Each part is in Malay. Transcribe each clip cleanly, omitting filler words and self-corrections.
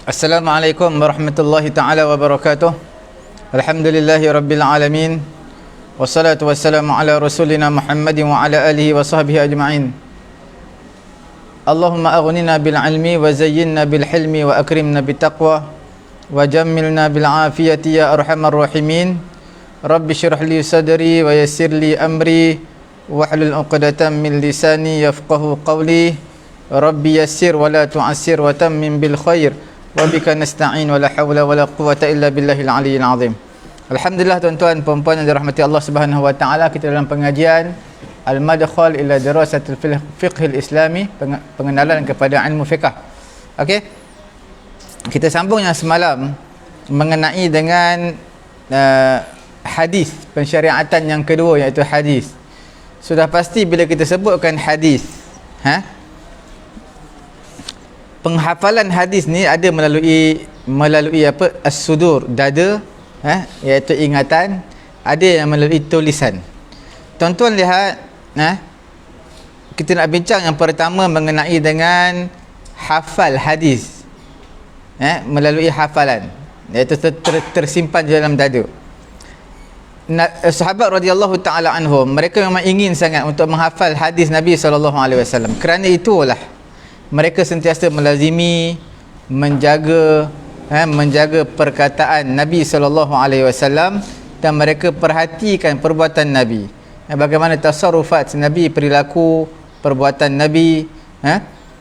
Assalamualaikum warahmatullahi ta'ala wabarakatuh. Alhamdulillahi rabbil alamin. Wassalatu wassalamu ala rasulina Muhammadin wa ala alihi wa sahbihi ajma'in. Allahumma aghnina bil ilmi wa zayyinna bil hilmi wa akrimna bit taqwa wa jammilna bil afiyati ya arhamar rahimin. Rabbi shrah li sadri wa yassir li amri wahlul 'uqdatam min lisani yafqahu qawli. Rabbi yassir wa la tu'assir wa tammim bil khair. Wa bika nasta'in wa la hawla wa la quwwata illa billahil aliyyil azim. Alhamdulillah tuan-tuan puan-puan yang dirahmati Allah Subhanahu wa taala, kita dalam pengajian Al-Madkhal ila Dirasatil Fiqhil Islami, pengenalan kepada ilmu fiqh. Okey. Kita sambung yang semalam mengenai dengan hadis, pensyariatan yang kedua iaitu hadis. Sudah pasti bila kita sebutkan hadis, penghafalan hadis ni ada melalui apa, as-sudur, dada, iaitu ingatan, ada yang melalui tulisan. Tuan-tuan lihat, kita nak bincang yang pertama mengenai dengan hafal hadis, melalui hafalan, iaitu tersimpan di dalam dada. Sahabat radhiyallahu taala anhum, mereka memang ingin sangat untuk menghafal hadis Nabi SAW. Kerana itulah mereka sentiasa melazimi, menjaga perkataan Nabi SAW, dan mereka perhatikan perbuatan Nabi, bagaimana tasarrufat Nabi, perilaku perbuatan Nabi.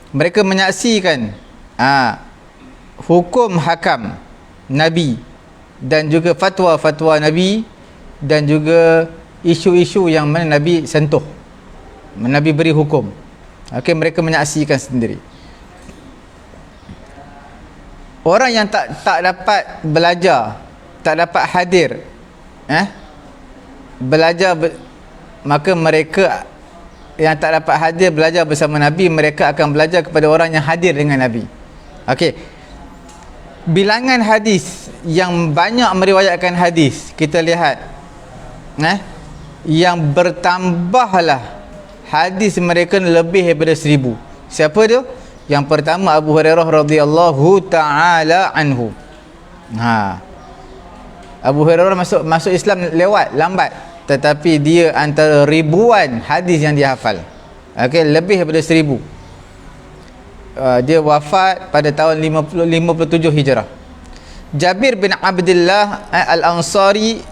Mereka menyaksikan hukum hakam Nabi dan juga fatwa-fatwa Nabi, dan juga isu-isu yang mana Nabi sentuh, Nabi beri hukum. Okey, mereka menyaksikan sendiri. Orang yang tak dapat belajar, tak dapat hadir, belajar maka mereka yang tak dapat hadir belajar bersama Nabi, mereka akan belajar kepada orang yang hadir dengan Nabi. Okey. Bilangan hadis yang banyak meriwayatkan hadis, kita lihat, yang bertambahlah hadis mereka lebih daripada 1000. Siapa tu? Yang pertama Abu Hurairah radhiyallahu taala anhu. Abu Hurairah masuk Islam lambat, tetapi dia antara ribuan hadis yang dia hafal. Okey, lebih daripada 1000. Dia wafat pada tahun 57 Hijrah. Jabir bin Abdullah Al-Ansari,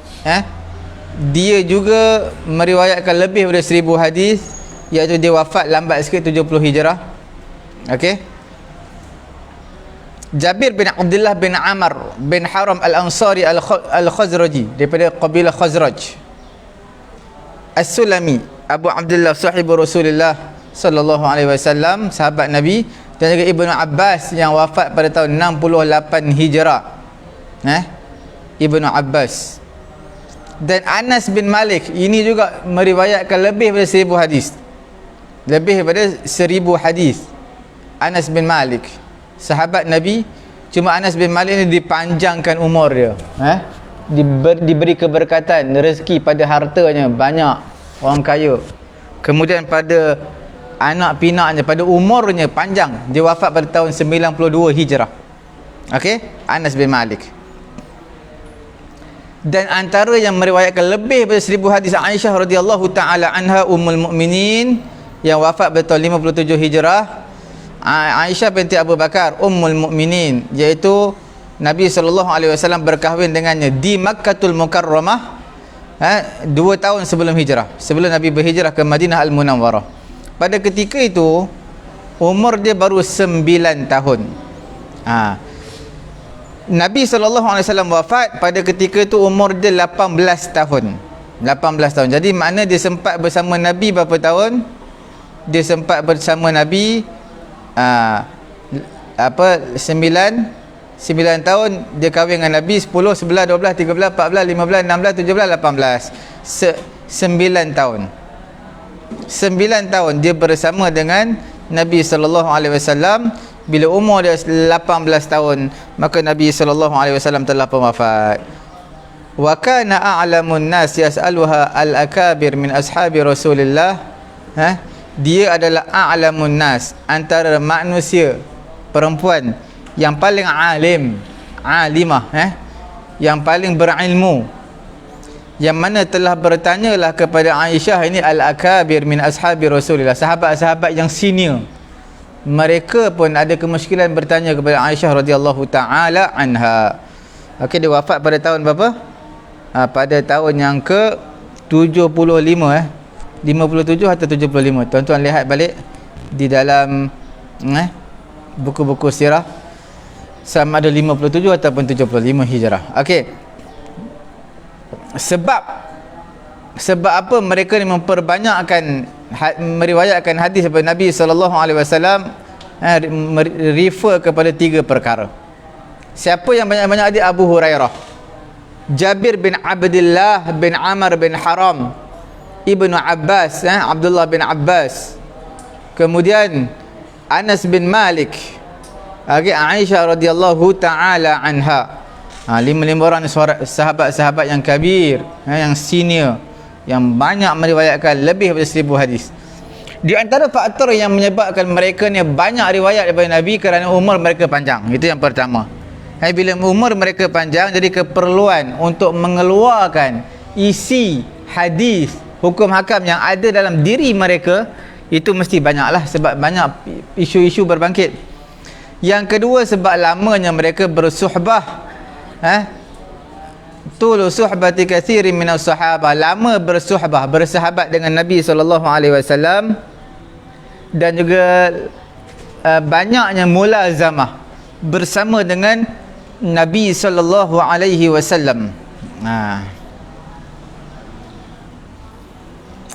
dia juga meriwayatkan lebih daripada 1000 hadis, iaitu dia wafat lambat sikit 70 Hijrah. Okey. Jabir bin Abdullah bin Amr bin Haram Al-Ansari Al-Khazraji, daripada kabilah Khazraj. As-Sulami, Abu Abdullah sahibu Rasulullah sallallahu alaihi wasallam, sahabat Nabi. Dan juga Ibnu Abbas yang wafat pada tahun 68 Hijrah. Ibnu Abbas. Dan Anas bin Malik, ini juga meriwayatkan lebih daripada 1000 hadis. Lebih daripada 1000 hadis. Anas bin Malik, sahabat Nabi. Cuma Anas bin Malik ni dipanjangkan umur dia, diberi keberkatan, rezeki pada hartanya banyak, orang kaya. Kemudian pada anak pinaknya, pada umurnya panjang, dia wafat pada tahun 92 Hijrah. Okey, Anas bin Malik. Dan antara yang meriwayatkan lebih daripada 1000 hadis, Aisyah radhiyallahu taala anha, ummul mukminin, yang wafat pada tahun 57 Hijrah. Aisyah binti Abu Bakar, ummul mukminin, iaitu Nabi SAW berkahwin dengannya di Makkahul Mukarramah 2 tahun sebelum hijrah, sebelum Nabi berhijrah ke Madinah Al-Munawwarah. Pada ketika itu umur dia baru 9 tahun. Nabi SAW wafat pada ketika itu umur dia 18 tahun. 18 tahun. Jadi makna dia sempat bersama Nabi berapa tahun? Dia sempat bersama Nabi 9 tahun. Dia kahwin dengan Nabi 10, 11, 12, 13, 14, 15, 16, 17, 18. 9 tahun. 9 tahun dia bersama dengan Nabi SAW. Bila umur dia 18 tahun, maka Nabi SAW telah pun wafat. Wa kana a'lamun nas yas'aluha al-akabir min ashabi Rasulillah. dia adalah a'lamun nas, antara manusia perempuan yang paling alimah, yang paling berilmu, yang mana telah bertanyalah kepada Aisyah, ini al-akabir min ashabi Rasulillah, sahabat-sahabat yang senior, mereka pun ada kemusykilan bertanya kepada Aisyah radhiyallahu taala anha. Okey, dia wafat pada tahun berapa? Pada tahun yang ke 75 57 atau 75. Tuan-tuan lihat balik di dalam buku-buku sirah, sama ada 57 ataupun 75 Hijrah. Okey. Sebab apa mereka ni memperbanyakkan meriwayatkan hadis daripada Nabi sallallahu alaihi wasallam, refer kepada 3 perkara. Siapa yang banyak-banyak hadis? Abu Hurairah, Jabir bin Abdullah bin Amr bin Haram, Ibnu Abbas, Abdullah bin Abbas, kemudian Anas bin Malik, Aisyah radhiyallahu taala anha. 5 orang sahabat-sahabat yang kabir, yang senior, yang banyak meriwayatkan lebih daripada 1000 hadis. Di antara faktor yang menyebabkan mereka ni banyak riwayat daripada Nabi kerana umur mereka panjang. Itu yang pertama. Bila umur mereka panjang, jadi keperluan untuk mengeluarkan isi hadis, hukum hakam yang ada dalam diri mereka itu mesti banyaklah, sebab banyak isu-isu berbangkit. Yang kedua, sebab lamanya mereka bersuhbah, tulu suhbati katsirin minas sahabah, lama bersahabat dengan Nabi SAW, dan juga banyaknya mulazamah bersama dengan Nabi SAW.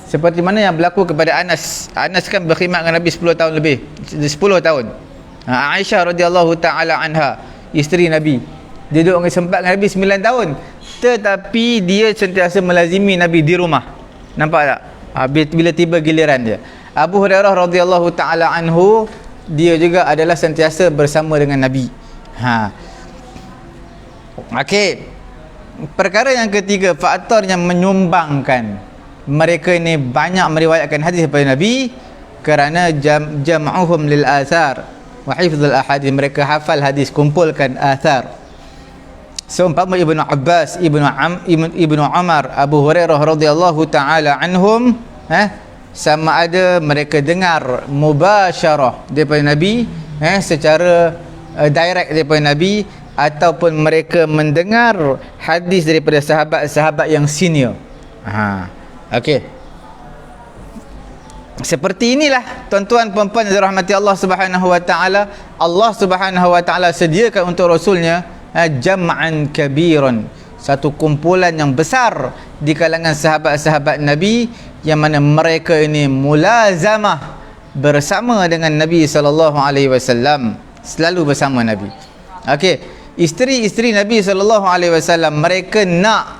Seperti mana yang berlaku kepada Anas. Anas kan berkhidmat dengan Nabi 10 tahun lebih, 10 tahun. Aisyah radhiyallahu taala anha, isteri Nabi, dia duduk sempat dengan Nabi 9 tahun, tetapi dia sentiasa melazimi Nabi di rumah. Nampak tak? Bila tiba giliran dia. Abu Hurairah radhiyallahu taala anhu, dia juga adalah sentiasa bersama dengan Nabi. Okey. Perkara yang ketiga, faktor yang menyumbangkan mereka ini banyak meriwayatkan hadis daripada Nabi, kerana jam'uhum lil athar wa hifdzul ahadith, mereka hafal hadis, kumpulkan athar. Seumpama Ibnu Abbas, Ibnu Umar, Abu Hurairah radhiyallahu taala anhum, sama ada mereka dengar mubasyarah daripada Nabi, secara direct daripada Nabi, ataupun mereka mendengar hadis daripada sahabat-sahabat yang senior. Okey. Seperti inilah tuan-tuan puan-puan yang dirahmati Allah Subhanahu wa taala. Allah Subhanahu wa taala sediakan untuk rasulnya jam'an kabiran, satu kumpulan yang besar di kalangan sahabat-sahabat Nabi, yang mana mereka ini mulazamah bersama dengan Nabi sallallahu alaihi wasallam, selalu bersama Nabi. Okey, isteri-isteri Nabi sallallahu alaihi wasallam, mereka nak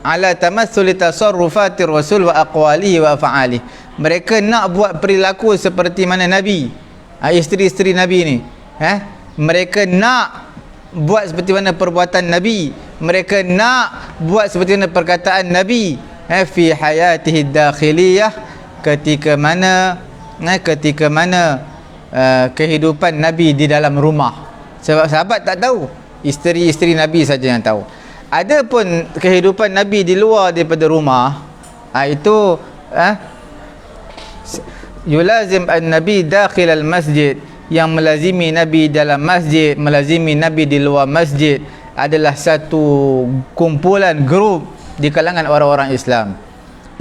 ala tamathul tasarrufatir rasul wa aqwalihi wa af'alihi, mereka nak buat perilaku seperti mana Nabi. Isteri-isteri Nabi ni, mereka nak buat seperti mana perbuatan Nabi, mereka nak buat seperti mana perkataan Nabi fi hayatihi dakhiliyah, ketika mana kehidupan Nabi di dalam rumah. Sebab sahabat tak tahu, isteri-isteri Nabi saja yang tahu. Adapun kehidupan Nabi di luar daripada rumah, itu yulazim an-nabi dakhil al-masjid, yang melazimi Nabi dalam masjid, melazimi Nabi di luar masjid, adalah satu kumpulan grup di kalangan orang-orang Islam.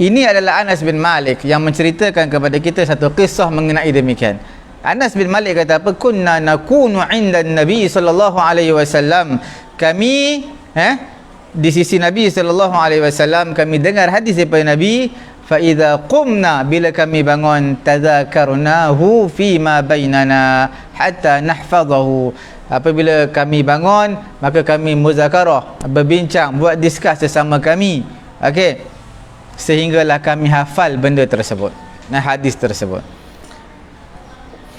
Ini adalah Anas bin Malik yang menceritakan kepada kita satu kisah mengenai demikian. Anas bin Malik kata apa? Kunna nakunu 'inda Nabi sallallahu alaihi wasallam. Kami di sisi Nabi sallallahu alaihi wasallam, kami dengar hadis daripada Nabi. Fa idza qumna, bila kami bangun, tadzakarnahu fi ma bainana hatta nahfazahu. Apabila kami bangun, maka kami muzakarah, berbincang, buat discuss sesama kami, okey, sehinggalah kami hafal benda tersebut, hadis tersebut.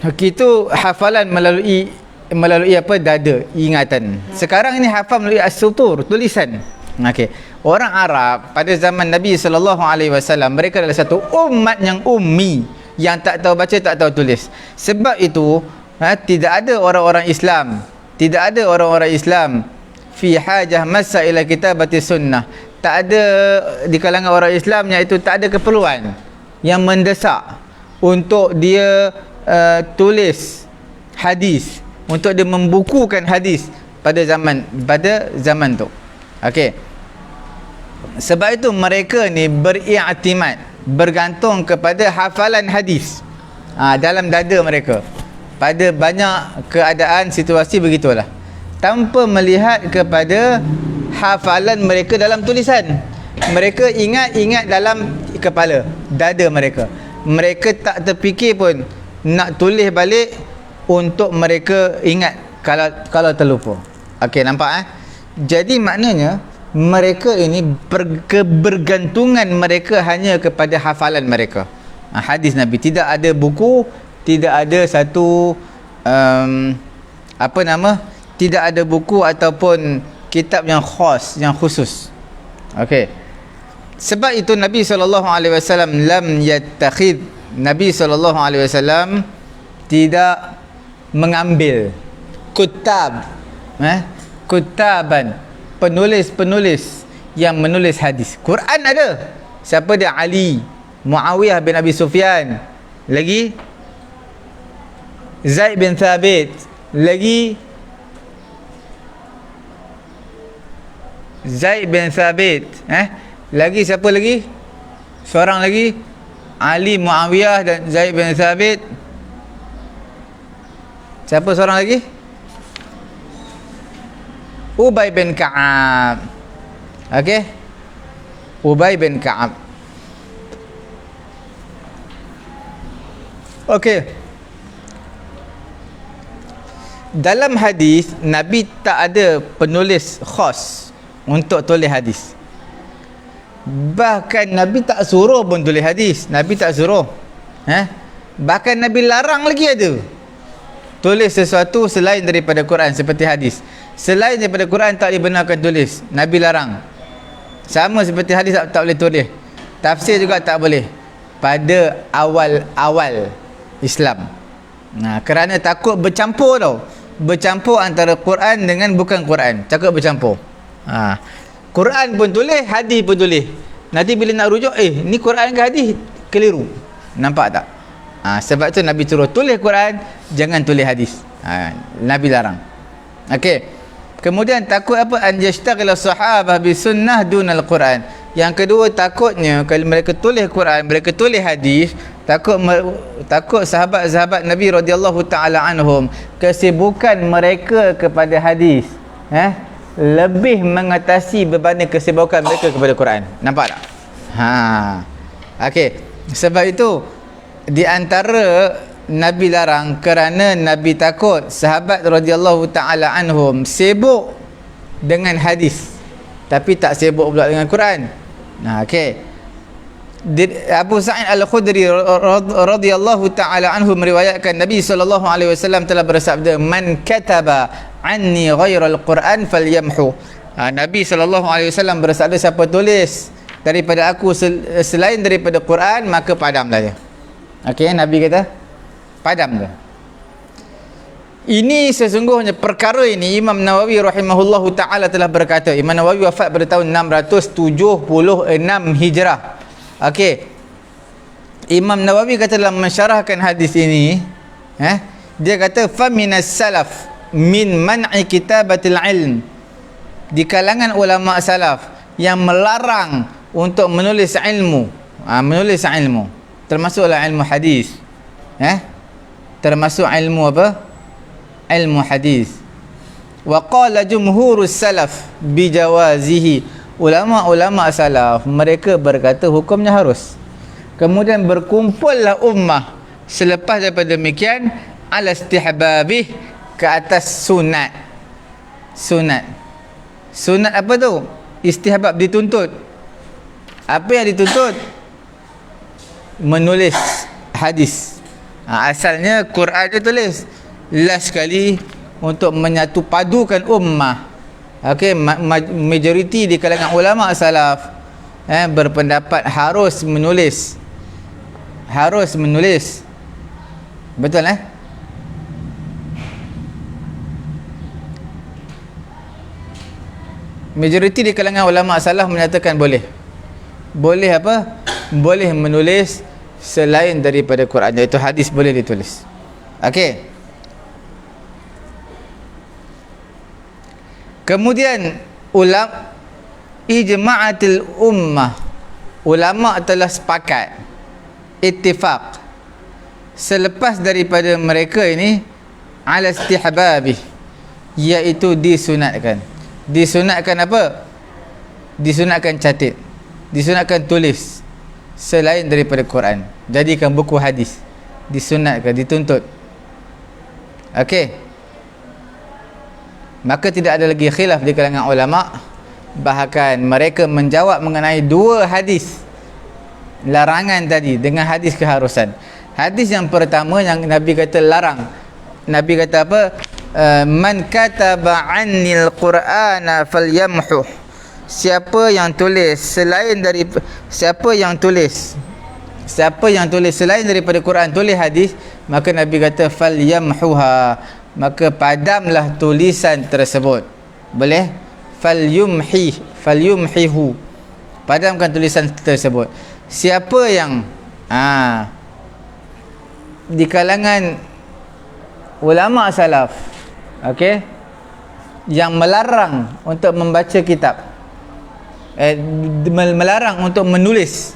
Okey, itu hafalan melalui apa? Dada, ingatan. Sekarang ini hafal melalui as-sutur, tulisan. Okey. Orang Arab pada zaman Nabi sallallahu alaihi wasallam, mereka adalah satu umat yang ummi, yang tak tahu baca, tak tahu tulis. Sebab itu tidak ada orang-orang Islam, fi hajah masa ila kitabati sunnah. Tak ada di kalangan orang Islam yang itu tak ada keperluan yang mendesak untuk dia tulis hadis, untuk dia membukukan hadis pada zaman tu. Okey. Sebab itu mereka ni beriktimad, bergantung kepada hafalan hadis dalam dada mereka. Pada banyak keadaan situasi begitulah, tanpa melihat kepada hafalan mereka dalam tulisan. Mereka ingat dalam kepala, dada mereka. Mereka tak terfikir pun nak tulis balik untuk mereka ingat kalau terlupa. Okey, nampak Jadi maknanya mereka ini bergantungan mereka hanya kepada hafalan mereka. Hadis Nabi, tidak ada buku, tidak ada satu tidak ada buku ataupun kitab yang khas, yang khusus. Okey. Sebab itu Nabi SAW Nabi SAW tidak mengambil kutaban, penulis-penulis yang menulis hadis. Quran ada. Siapa dia? Ali, Muawiyah bin Abi Sufyan, lagi Zaid bin Thabit, lagi Zaid bin Thabit, lagi siapa lagi? Seorang lagi, Ali, Muawiyah dan Zaid bin Thabit. Siapa seorang lagi? Ubay bin Ka'ab. Okey, Ubay bin Ka'ab. Okey. Dalam hadis Nabi tak ada penulis khas untuk tulis hadis. Bahkan Nabi tak suruh pun tulis hadis. Nabi tak suruh. Bahkan Nabi larang lagi ada tulis sesuatu selain daripada Quran, seperti hadis. Selain daripada Quran tak dibenarkan tulis. Nabi larang. Sama seperti hadis tak boleh tulis. Tafsir juga tak boleh pada awal-awal Islam. Kerana takut bercampur tau. Bercampur antara Quran dengan bukan Quran. Takut bercampur. Quran pun tulis, hadis pun tulis. Nanti bila nak rujuk, ni Quran ke hadis? Keliru. Nampak tak? Sebab tu Nabi suruh tulis Quran, jangan tulis hadis. Nabi larang. Okey. Kemudian takut apa? An yashtaghala sahabah bi sunnah dunal Quran. Yang kedua, takutnya kalau mereka tulis Quran, mereka tulis hadis, takut sahabat-sahabat Nabi radhiyallahu taala anhum, kesibukan mereka kepada hadis lebih mengatasi beban kesibukan mereka kepada Quran. Nampak tak? Okey. Sebab itu di antara Nabi larang kerana Nabi takut sahabat radhiyallahu taala anhum sibuk dengan hadis tapi tak sibuk pula dengan Quran. Okey. Abu Sa'id Al-Khudri radhiyallahu taala anhu meriwayatkan Nabi SAW telah bersabda, "Man kataba anni ghairal Quran falyamhu." Nabi SAW bersabda, siapa tulis daripada aku selain daripada Quran, maka padamlah dia. Okey, Nabi kata padam dia. Ini sesungguhnya perkara ini Imam Nawawi rahimahullahu taala telah berkata. Imam Nawawi wafat pada tahun 676 Hijrah. Okey. Imam Nawawi kata dalam mensyarahkan hadis ini, dia kata fa minas salaf min man'i kitabatil ilm. Di kalangan ulama salaf yang melarang untuk menulis ilmu, termasuklah ilmu hadis. Termasuk ilmu apa? Ilmu hadis. Wa qala jumhurus salaf bijawazihi. Ulama-ulama salaf mereka berkata hukumnya harus. Kemudian berkumpullah ummah selepas daripada demikian ala istihbabih, ke atas sunat. Sunat apa tu? Istihbab, dituntut. Apa yang dituntut? Menulis hadis. Asalnya Quran dia tulis. Last sekali untuk menyatu padukan ummah. Okey, majoriti di kalangan ulama salaf berpendapat harus menulis harus menulis. Betul Majoriti di kalangan ulama salaf menyatakan boleh. Boleh apa? Boleh menulis selain daripada Quran, iaitu hadis boleh ditulis. Okey. Kemudian ijma'atil ummah, ulama telah sepakat, ittifaq, selepas daripada mereka ini, ala istihbabi, iaitu disunatkan. Disunatkan apa? Disunatkan catat, disunatkan tulis selain daripada Quran, jadikan buku hadis, disunatkan, dituntut. Okey. Maka tidak ada lagi khilaf di kalangan ulama. Bahkan mereka menjawab mengenai dua hadis larangan tadi dengan hadis keharusan. Hadis yang pertama yang Nabi kata larang, Nabi kata apa? Man kataba annil qur'ana falyamhu. Siapa yang tulis selain dari siapa yang tulis selain daripada Quran, tulis hadis, maka Nabi kata falyamhuha, maka padamlah tulisan tersebut. Boleh? Falyumhihu, padamkan tulisan tersebut. Siapa yang di kalangan ulama salaf, okey, yang melarang untuk membaca kitab, melarang untuk menulis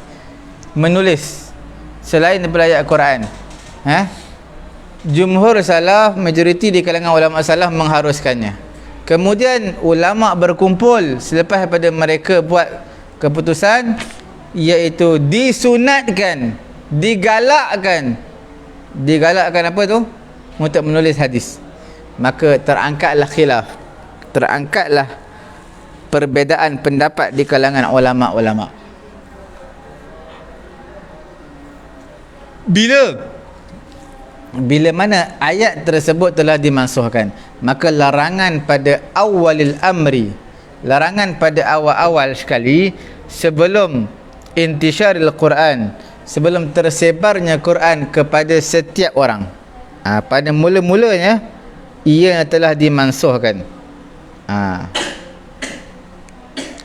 selain daripada ayat Quran, jumhur salaf, majoriti di kalangan ulama salaf mengharuskannya. Kemudian ulama berkumpul selepas daripada mereka buat keputusan, iaitu disunatkan, digalakkan apa tu? Untuk menulis hadis. Maka terangkatlah khilaf, terangkatlah perbezaan pendapat di kalangan ulama-ulama. Bila mana ayat tersebut telah dimansuhkan, maka larangan pada awalil amri, larangan pada awal-awal sekali, sebelum intisyaril Quran, sebelum tersebarnya Quran kepada setiap orang, pada mula-mulanya ia telah dimansuhkan.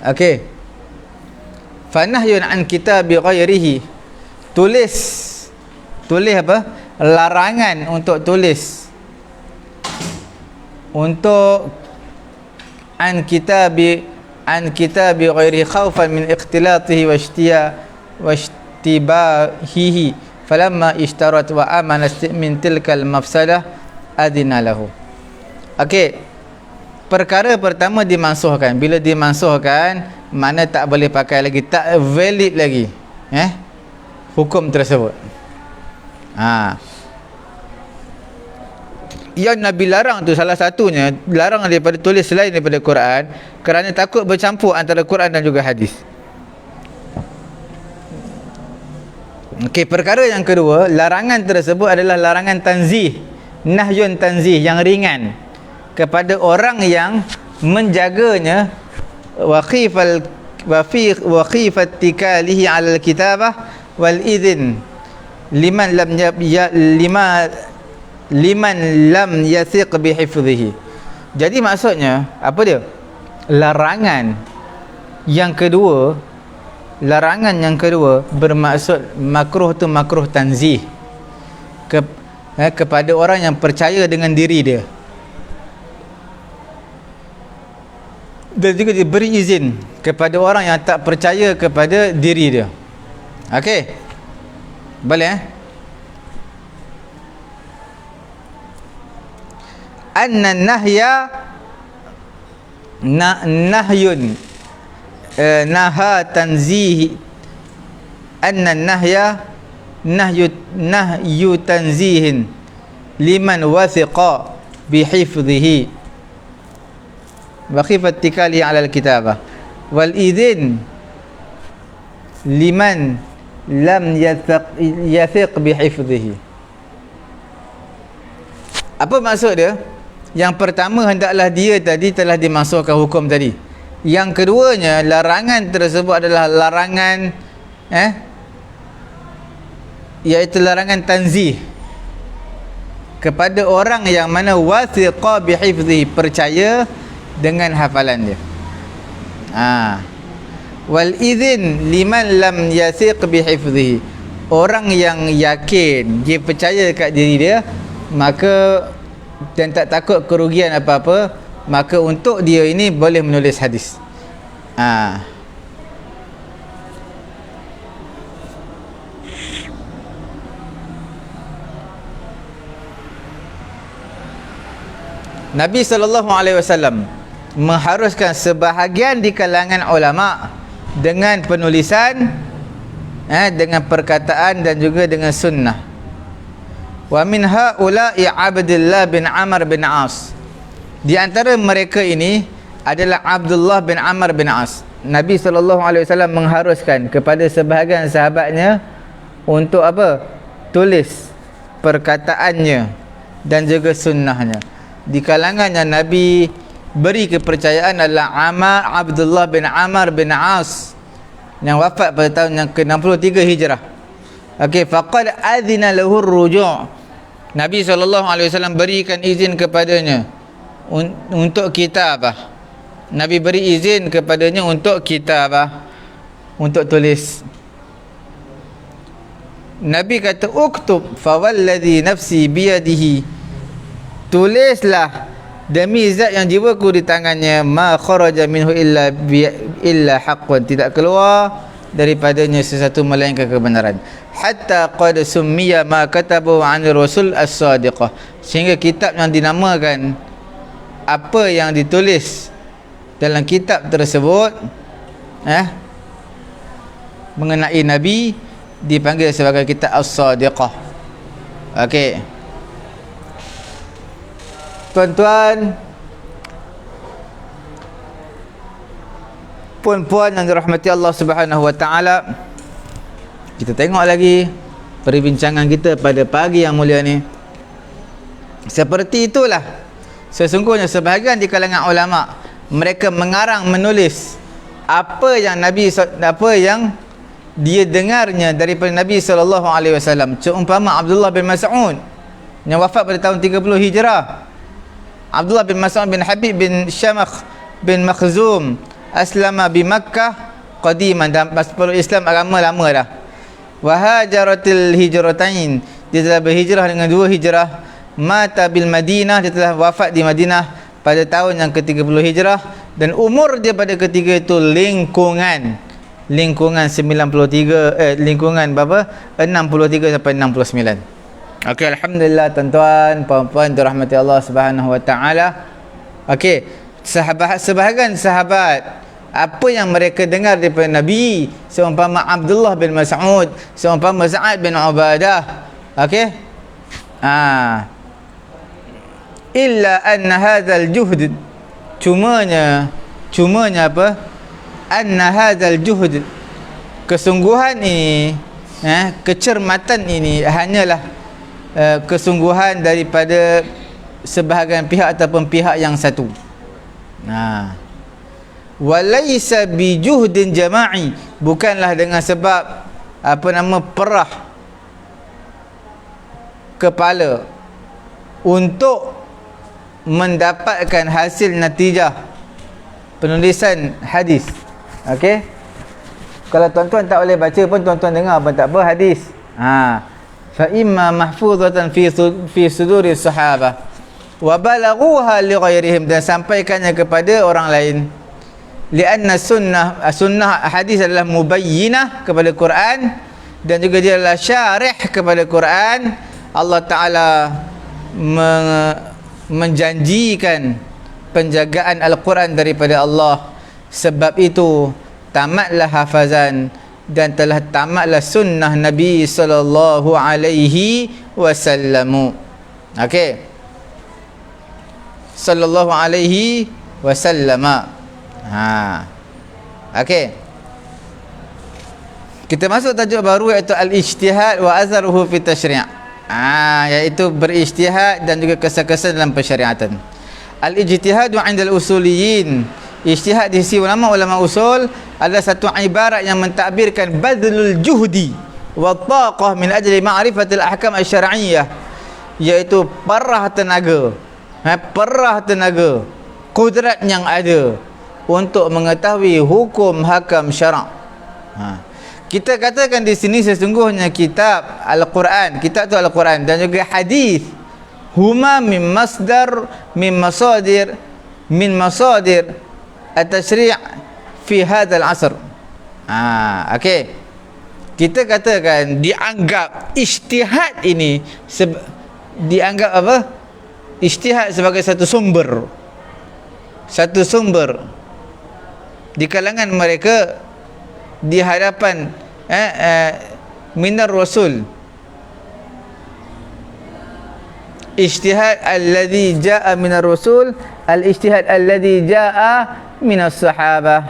Okey. Fanahyun an kitabi ghairihi, tulis apa? Larangan untuk tulis, untuk an kitabi ghairi khaufan min ikhtilatihi wa ishtibahihi falamma ishtarat wa amana min tilkal mafsadah adina lahu. Okey, perkara pertama dimansuhkan. Bila dimansuhkan, mana tak boleh pakai lagi, tak valid lagi hukum tersebut. Yang Nabi larang tu, salah satunya larang daripada tulis selain daripada Quran, kerana takut bercampur antara Quran dan juga hadis. Okey, perkara yang kedua, larangan tersebut adalah larangan tanzih, nahyun tanzih yang ringan kepada orang yang menjaganya, waqifat tikalihi ala kitabah wal idhin liman lam yathiq bihifdhihi. Jadi maksudnya apa dia? Larangan yang kedua bermaksud makruh tu makruh tanzih kepada orang yang percaya dengan diri dia, dan juga diberi izin kepada orang yang tak percaya kepada diri dia. Okey, boleh anna nahya nahyun naha tanzih, anna nahya nahyu tanzihin liman wathiqa bihifdhihi wa khifat tikali ala alkitabah wal idhin liman lam yathiq bihifdhihi. Apa maksud dia? Yang pertama, hendaklah dia tadi telah dimasukkan hukum tadi. Yang keduanya, larangan tersebut adalah larangan iaitu larangan tanzih kepada orang yang mana wathiqa bihifdhihi, percaya dengan hafalan dia. Wal idzin liman lam yathiq bihifdhihi, orang yang yakin, dia percaya kat diri dia, maka dan tak takut kerugian apa-apa, maka untuk dia ini boleh menulis hadis. Nabi SAW mengharuskan sebahagian di kalangan ulama dengan penulisan, dengan perkataan dan juga dengan sunnah. Wa min haula'i Abdullah bin Amr bin As. Di antara mereka ini adalah Abdullah bin Amr bin As. Nabi SAW mengharuskan kepada sebahagian sahabatnya untuk apa? Tulis perkataannya dan juga sunnahnya. Di kalangan yang Nabi beri kepercayaan adalah Abdullah bin Amr bin As yang wafat pada tahun yang ke-63 Hijrah. Okey, faqad adzina lahu ar-ruju'. Nabi SAW berikan izin kepadanya untuk kitabah. Nabi beri izin kepadanya untuk kitabah, untuk tulis. Nabi kata uktub fa walladhi nafsi biyadihi, tulislah demi zat yang jiwaku di tangannya, ma kharaja minhu illa haqqun, tidak keluar daripadanya sesuatu melainkan kebenaran. Hatta qad summiya ma katabu 'an rasul as-sadiqah, sehingga kitab yang dinamakan apa yang ditulis dalam kitab tersebut mengenai Nabi dipanggil sebagai kitab as-sadiqah. Okey, tuan-tuan, puan-puan yang dirahmati Allah Subhanahu wa taala, kita tengok lagi perbincangan kita pada pagi yang mulia ni. Seperti itulah sesungguhnya sebahagian di kalangan ulama, mereka mengarang, menulis apa yang dia dengarnya daripada Nabi SAW. Seumpama Abdullah bin Mas'ud yang wafat pada tahun 30 Hijrah. Abdullah bin Mas'ud bin Habib bin Syamakh bin Makhzum aslama bi Makkah qadiman, dan masuk Islam agama lama dah. Wa hajaratil hijratain, dia telah berhijrah dengan 2 hijrah. Mata bil Madinah, dia telah wafat di Madinah pada tahun yang ke-30 Hijrah, dan umur dia pada ketiga itu lingkungan 93 lingkungan berapa? 63 sampai 69. Okey, alhamdulillah tuan-tuan, puan-puan dirahmati Allah Subhanahu wa taala. Okey, sebahagian sahabat, apa yang mereka dengar daripada Nabi, seumpama Abdullah bin Mas'ud, seumpama Sa'ad bin Ubadah. Okey? Illa anna hadzal juhd, cumanya apa? Anna hadzal juhd, kesungguhan ini, kecermatan ini hanyalah kesungguhan daripada sebahagian pihak ataupun pihak yang satu. Walaysa bijuhdin jama'i, bukanlah dengan sebab perah kepala untuk mendapatkan hasil natijah penulisan hadis. Okey, kalau tuan-tuan tak boleh baca pun tuan-tuan dengar pun tak apa hadis. Fa imma mahfuzatan fi suduri sahabah wa balaghuha li ghairihim, dan sampaikannya kepada orang lain. Lianna sunnah hadis adalah mubayyinah kepada Quran, dan juga dia adalah syarih kepada Quran. Allah Ta'ala menjanjikan penjagaan Al-Quran daripada Allah. Sebab itu tamatlah hafazan dan telah tamatlah sunnah Nabi sallallahu alaihi wasallam. Okey, sallallahu alaihi wasallam. Okey, kita masuk tajuk baru, iaitu al-ijtihad wa azharuhu fi tasyri'. Iaitu berijtihad dan juga kesan-kesan dalam pensyariatan. Al-ijtihadu 'inda al-usuliyin, ijtihad di sisi ulama usul adalah satu ibarat yang mentadbirkan badlul juhdi, wa taqah min ajli ma'rifatil ahkam asy-syar'iyyah, iaitu perah tenaga, perah tenaga, kudrat yang ada untuk mengetahui hukum hakam syarak. Kita katakan di sini sesungguhnya kitab Al-Quran, kitab tu Al-Quran dan juga hadis, huma min masadir at-tashri' fi hadzal asr. Okey. Kita katakan dianggap ijtihad ini dianggap apa? Ijtihad sebagai satu sumber di kalangan mereka di hadapan minar rasul. Ijtihad alladhi jaa minar rasul, al-ijtihad alladhi jaa minas sahabah.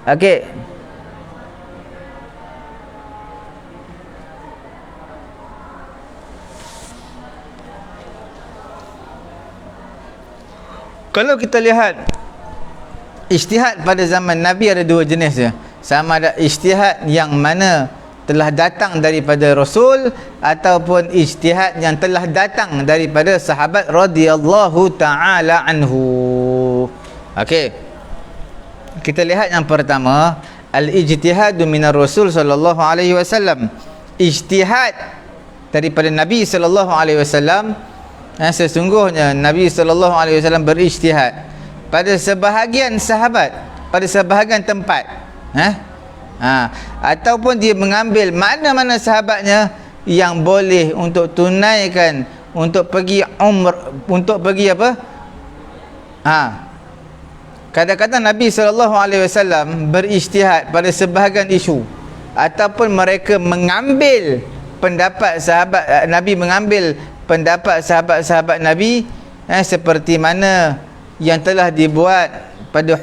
Okey. Kalau kita lihat ijtihad pada zaman Nabi ada dua jenis je. Sama ada ijtihad yang mana telah datang daripada Rasul ataupun ijtihad yang telah datang daripada sahabat radhiyallahu ta'ala anhu. Okey. Kita lihat yang pertama, al-ijtihadu minar Rasul sallallahu alaihi wasallam. Ijtihad daripada Nabi sallallahu alaihi wasallam. Sesungguhnya Nabi sallallahu alaihi wasallam berijtihad pada sebahagian sahabat, pada sebahagian tempat, ataupun dia mengambil mana-mana sahabatnya yang boleh untuk tunaikan, untuk pergi untuk pergi apa? Kadang-kadang Nabi sallallahu alaihi wasallam berijtihad pada sebahagian isu, ataupun mereka mengambil pendapat sahabat Nabi, mengambil pendapat sahabat-sahabat Nabi seperti mana yang telah dibuat pada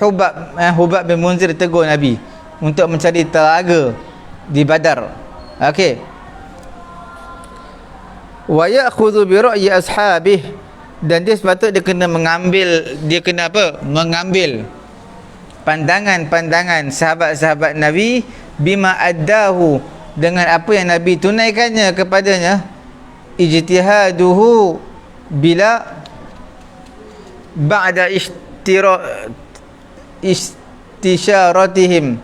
Hubab bin Munzir tegur Nabi untuk mencari telaga di Badar. Okey. Wa ya'khudhu bi ra'yi ashabih, dan dia sepatutnya dia kena mengambil, dia kena apa? Mengambil pandangan-pandangan sahabat-sahabat Nabi bima addahu, dengan apa yang Nabi tunaikannya kepadanya, ijtihaduhu bila ba'da istisyaratihim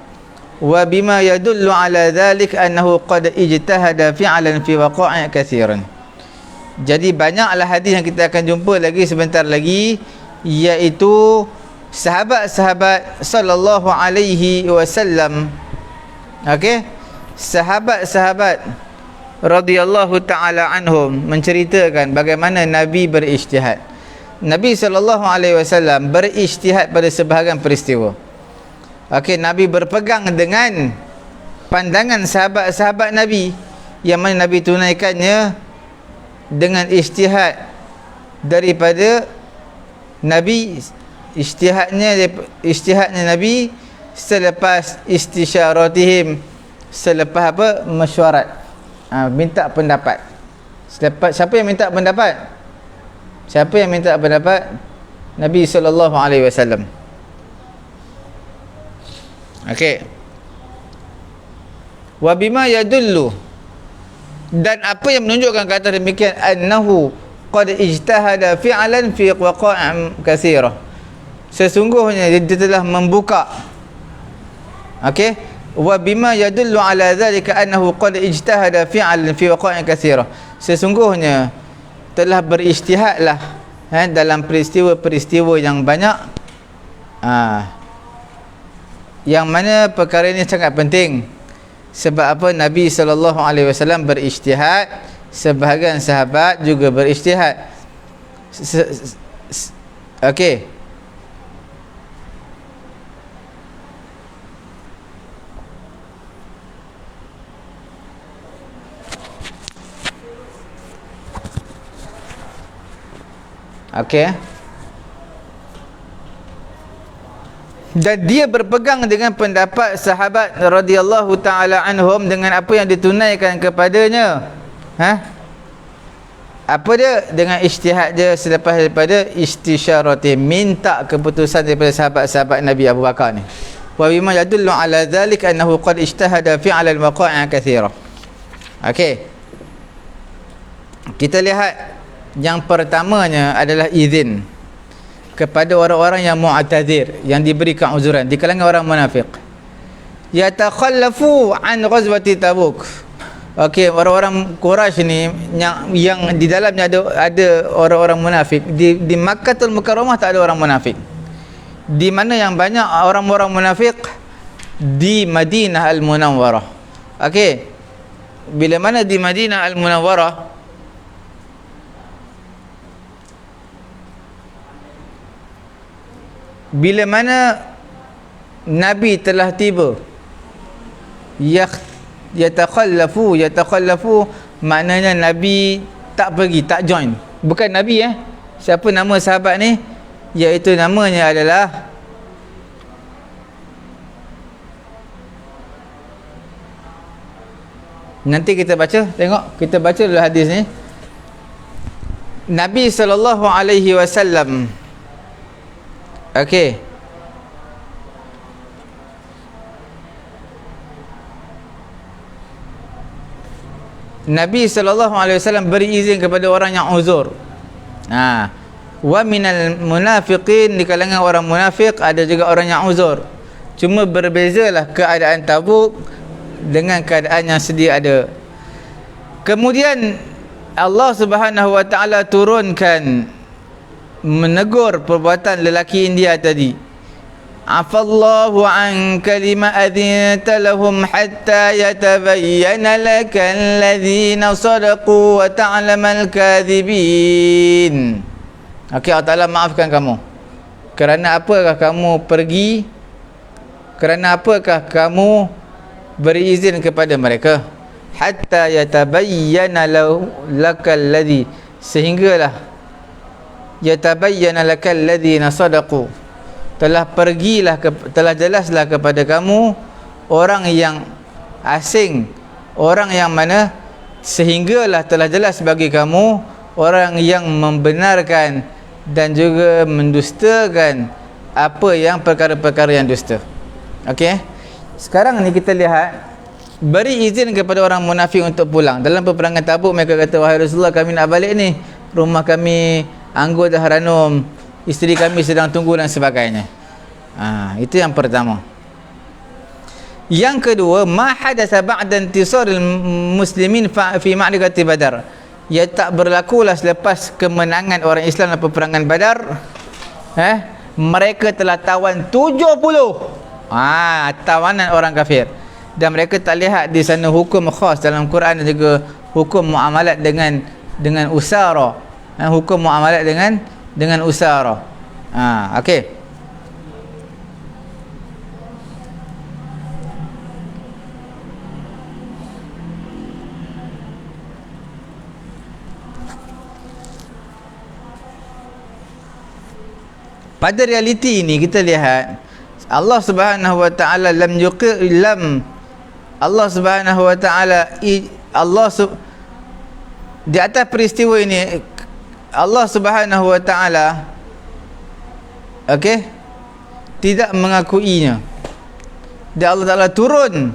wa bima yadullu ala dhalik annahu qad ijtahada fi'lan fi waqa'i katsiran. Jadi banyaklah hadis yang kita akan jumpa lagi sebentar lagi, iaitu sahabat-sahabat sallallahu alaihi wasallam, okey, sahabat-sahabat radhiyallahu ta'ala anhum menceritakan bagaimana Nabi berijtihad. Nabi sallallahu alaihi wasallam berijtihad pada sebahagian peristiwa. Okey, Nabi berpegang dengan pandangan sahabat-sahabat Nabi yang mana Nabi tunaikannya dengan ijtihad daripada Nabi, ijtihadnya Nabi selepas istisyaratihim, selepas apa? Mesyuarat, minta pendapat. Siapa yang minta pendapat? Siapa yang minta pendapat? Nabi sallallahu alaihi wasallam. Okey. Wa bima yadullu, dan apa yang menunjukkan kata demikian, annahu qad ijtahada fi'lan fi waqa'in katsirah. Sesungguhnya dia telah membuka. Okey. Wa bima yadullu ala dhalika annahu qad ijtahada fi'lan fi waqa'in katsirah. Sesungguhnya telah berijtihadlah dalam peristiwa-peristiwa yang banyak, yang mana perkara ini sangat penting. Sebab apa? Nabi sallallahu alaihi wasallam berijtihad, sebahagian sahabat juga berijtihad. Okey. Okey. Dan dia berpegang dengan pendapat sahabat radhiyallahu taala anhum dengan apa yang ditunaikan kepadanya. Apa dia? Dengan ijtihad dia selepas daripada istisyaratih, minta keputusan daripada sahabat-sahabat Nabi Abu Bakar ni. Wa bima yadullu ala dhalik annahu qad ijtahada fi'lan waqa'an katsira. Okey. Kita lihat yang pertamanya adalah izin kepada orang-orang yang mu'tazir, yang diberikan uzuran di kalangan orang munafik. Yatakhallafu an ghazwati Tabuk. Okey, orang-orang Quraisy ni yang di dalamnya ada orang-orang munafik. Di Makkahul Mukarramah tak ada orang munafik. Di mana yang banyak orang-orang munafik? Di Madinah Al-Munawwarah. Okey. Bila mana di Madinah Al-Munawwarah, bila mana Nabi telah tiba, yatakhallafu maknanya Nabi tak pergi, tak join. Bukan Nabi siapa nama sahabat ni, iaitu namanya adalah nanti kita baca, tengok kita baca dulu hadis ni. Nabi SAW, okey, Nabi SAW beri izin kepada orang yang uzur. Wa minal munafiqin, di kalangan orang munafik ada juga orang yang uzur. Cuma berbezalah keadaan Tabuk dengan keadaan yang sedia ada. Kemudian Allah Subhanahu wa taala turunkan menegur perbuatan lelaki India tadi. Afallahu anka lima adhinta lahum hatta yatabayyana lakal ladzina sadaqu wa ta'lamal kadhibin. Okey, Allah Taala maafkan kamu. Kerana apakah kamu pergi? Kerana apakah kamu beri izin kepada mereka? Hatta yatabayyana lakal ladzi, sehinggalah yatabayyana lakal ladzina sadaqu, telah jelaslah kepada kamu orang yang asing, orang yang mana, sehinggalah telah jelas bagi kamu orang yang membenarkan dan juga mendustakan apa yang perkara-perkara yang dusta. Okey, sekarang ni kita lihat, beri izin kepada orang munafik untuk pulang. Dalam peperangan Tabuk mereka kata, wahai Rasulullah, kami nak balik ni, rumah kami anggur dah ranum, isteri kami sedang tunggu dan sebagainya. Itu yang pertama. Yang kedua, ma hadatsa ba'da intisaril muslimin fi ma'rakati Badar. Ya, tak berlakulah selepas kemenangan orang Islam dalam peperangan Badar, mereka telah tawan 70 tawanan orang kafir, dan mereka tak lihat di sana hukum khas dalam Quran dan juga hukum muamalat dengan usara. Hukum muamalat dengan usara. Okey. Pada realiti ini kita lihat Allah Subhanahu wa taala Allah Subhanahu wa taala di atas peristiwa ini Allah Subhanahu wa taala tidak mengakuinya. Dan Allah Taala turun,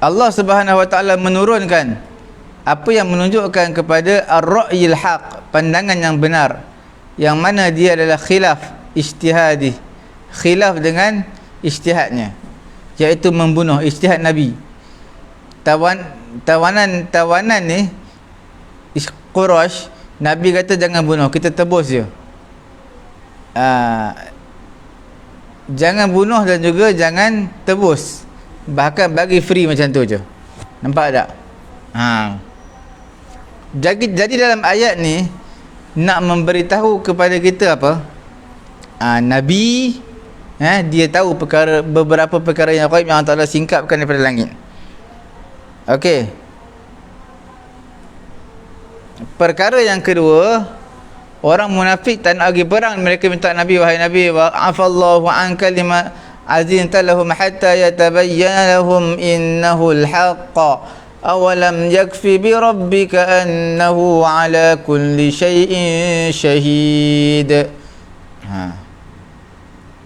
Allah Subhanahu wa taala menurunkan apa yang menunjukkan kepada ar-ra'yil haq, pandangan yang benar, yang mana dia adalah khilaf ijtihadi, khilaf dengan ijtihadnya, iaitu membunuh, ijtihad Nabi. Tawanan ni Quraisy, Nabi kata jangan bunuh, kita tebus je. Jangan bunuh dan juga jangan tebus, bahkan bagi free macam tu je. Nampak tak? Jadi dalam ayat ni nak memberitahu kepada kita apa? Nabi dia tahu beberapa perkara yang ghaib yang Allah Taala singkapkan daripada langit. Okey. Perkara yang kedua, orang munafik tak nak pergi perang, mereka minta Nabi, wahai Nabi, wa afallahu anka lima azinta lahum hatta yatabayyana lahum innahu al-haqq. Awalam yakfi bi rabbika annahu ala kulli syai'in syahid.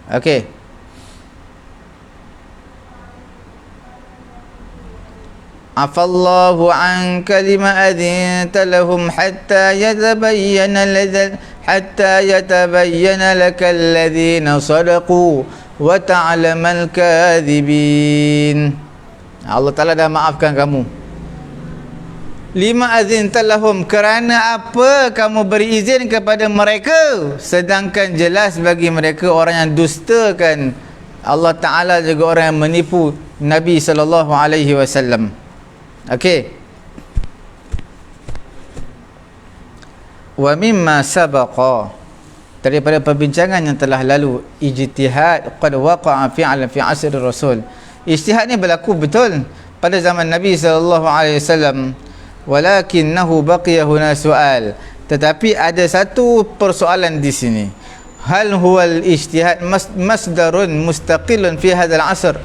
Okey. Afallahu anka lima adzinta lahum hatta yatabayyana lakal ladzina sadaqu wa ta'lamal kadhibin. Allah Ta'ala dah maafkan kamu. Lima adzinta lahum, kerana apa kamu beri izin kepada mereka, sedangkan jelas bagi mereka orang yang dustakan Allah Ta'ala, juga orang yang menipu Nabi sallallahu alaihi wasallam. Okey. Wa mimma sabaqa, daripada perbincangan yang telah lalu, ijtihad qad waqa'a fi'lan fi asr Rasul. Ijtihad ni berlaku betul pada zaman Nabi sallallahu alaihi wasallam, walakinnahu baqiya huna soal, tetapi ada satu persoalan di sini. Hal huwal ijtihad masdarun mustaqilun fi hadzal asr?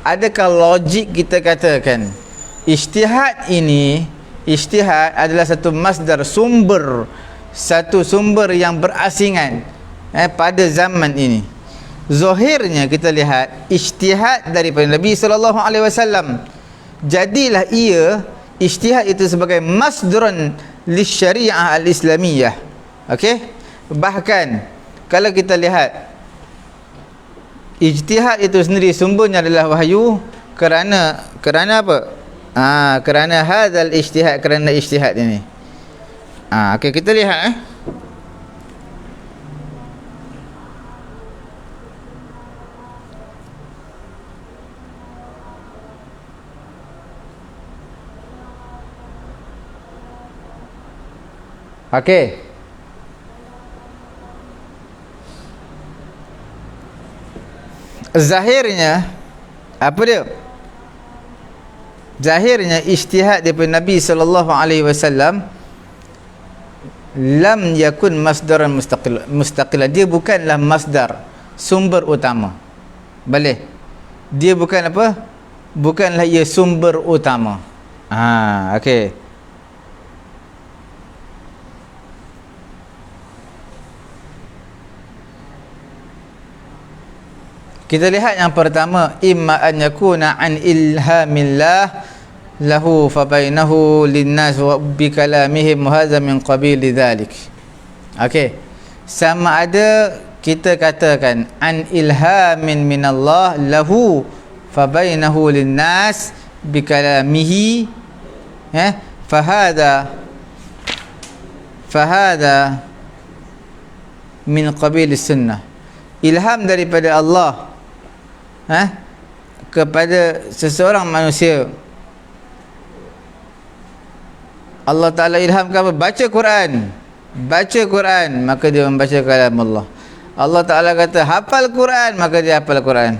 Adakah logik kita katakan ijtihad ini, ijtihad adalah satu masdar, satu sumber yang berasingan pada zaman ini? Zahirnya kita lihat ijtihad daripada Nabi sallallahu alaihi wasallam. Jadilah ia, ijtihad itu sebagai masdarun lisyariah al-islamiyah. Okey? Bahkan kalau kita lihat ijtihad itu sendiri sumbernya adalah wahyu, kerana apa? Kerana hadzal ijtihad, kerana ijtihad ini. Okey, kita lihat Okey. Zahirnya apa dia? Zahirnya ijtihad daripada Nabi sallallahu alaihi wasallam lam yakun masdaran mustaqil. Dia bukanlah masdar, sumber utama. Boleh. Dia bukan apa? Bukanlah ia sumber utama. Okey. Kita lihat yang pertama, imma an yakuna an ilhamillah lahu fa bainahu linnas wa bi kalamihim hadza min qabil dzalik. Okey. Sama ada kita katakan an ilhamin minallah lahu fa bainahu linnas bi kalamihi, fa hadza min qabil sunnah. Ilham daripada Allah kepada seseorang manusia. Allah Ta'ala ilhamkan apa? Baca Quran, maka dia membaca kalam Allah. Allah Ta'ala kata hafal Quran, maka dia hafal Quran.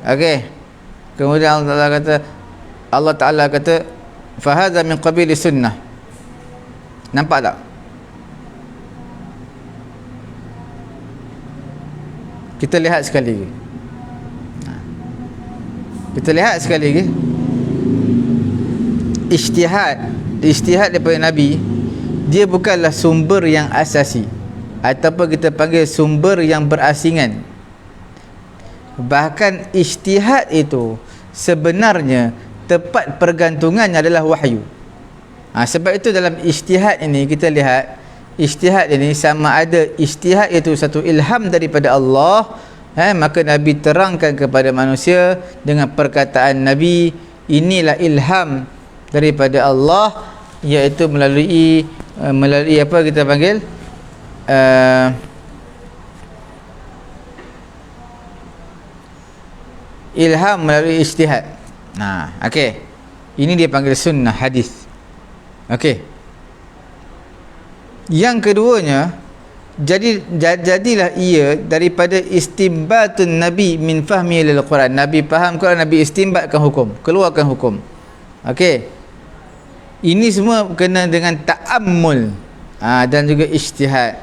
Okey. Kemudian Allah Ta'ala kata fa hadza min qabili sunnah. Nampak tak? Kita lihat sekali lagi. Ijtihad daripada Nabi, dia bukanlah sumber yang asasi, ataupun kita panggil sumber yang berasingan. Bahkan ijtihad itu sebenarnya tempat pergantungannya adalah wahyu. Sebab itu dalam ijtihad ini kita lihat, ijtihad ini sama ada ijtihad itu satu ilham daripada Allah, maka Nabi terangkan kepada manusia dengan perkataan Nabi, inilah ilham daripada Allah, iaitu melalui apa kita panggil ilham melalui ijtihad. Okey. Ini dia panggil sunnah hadis. Okey. Yang keduanya, jadilah ia daripada istimbatun Nabi min fahmi lil Quran. Nabi faham Quran, Nabi istimbatkan hukum, keluarkan hukum. Okey. Ini semua kena dengan ta'ammul dan juga ijtihad.